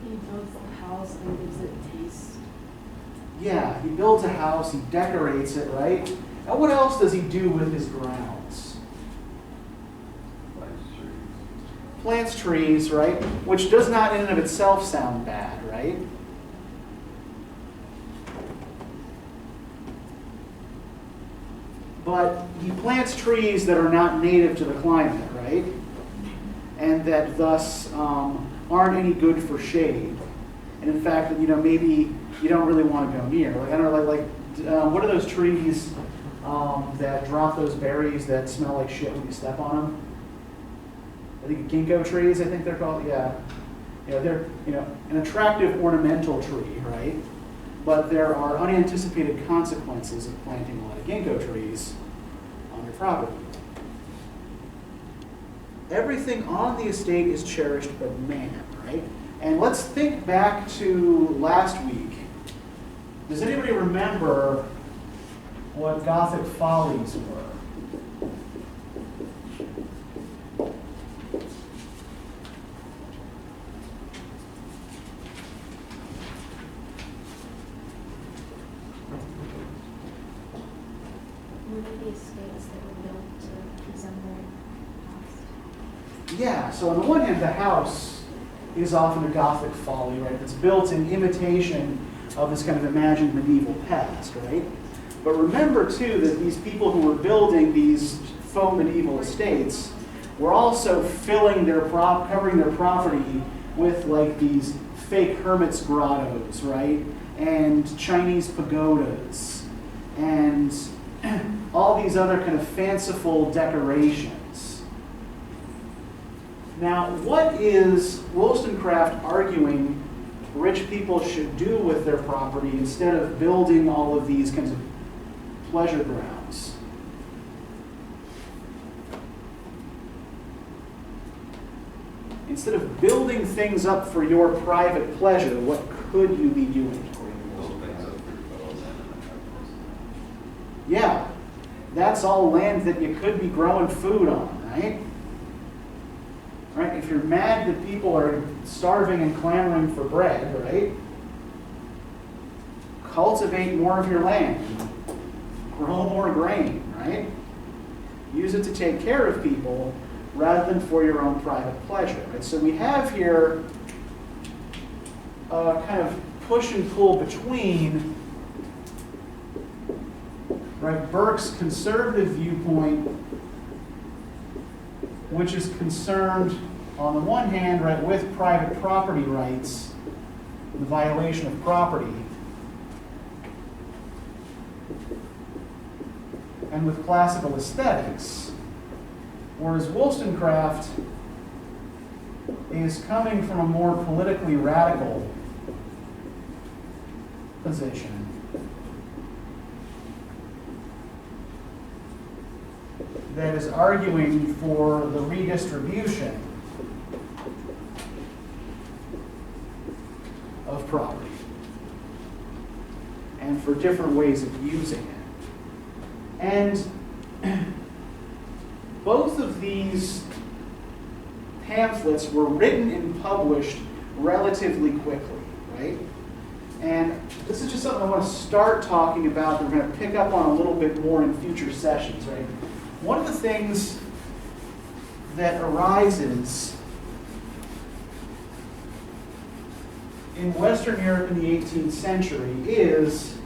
He builds the house and gives it taste. Yeah, he builds a house, he decorates it, right? And what else does he do with his grounds? Plants trees, right? Which does not in and of itself sound bad, right? But he plants trees that are not native to the climate, right? And that thus aren't any good for shade. And in fact, maybe you don't really want to go near. Like, I don't know, what are those trees that drop those berries that smell like shit when you step on them? I think ginkgo trees, I think they're called, yeah. They're, an attractive ornamental tree, right? But there are unanticipated consequences of planting a lot of ginkgo trees on your property. Everything on the estate is cherished by man, right? And let's think back to last week. Does anybody remember what Gothic follies were? Would it be estates that were built to resemble house? Yeah, so on the one hand, the house is often a Gothic folly, right? It's built in imitation of this kind of imagined medieval past, right? But remember, too, that these people who were building these faux medieval estates were also filling their covering their property with like these fake hermits' grottos, right? And Chinese pagodas, and all these other kind of fanciful decorations. Now, what is Wollstonecraft arguing rich people should do with their property instead of building all of these kinds of pleasure grounds? Instead of building things up for your private pleasure, what could you be doing? Yeah, that's all land that you could be growing food on, right? Right? If you're mad that people are starving and clamoring for bread, right? Cultivate more of your land. Grow more grain, right? Use it to take care of people rather than for your own private pleasure, right? So we have here a kind of push and pull between, right, Burke's conservative viewpoint, which is concerned, on the one hand, right, with private property rights, the violation of property, and with classical aesthetics, whereas Wollstonecraft is coming from a more politically radical position. That is arguing for the redistribution of property and for different ways of using it. And both of these pamphlets were written and published relatively quickly, right? And this is just something I want to start talking about that we're going to pick up on a little bit more in future sessions, right? One of the things that arises in Western Europe in the 18th century is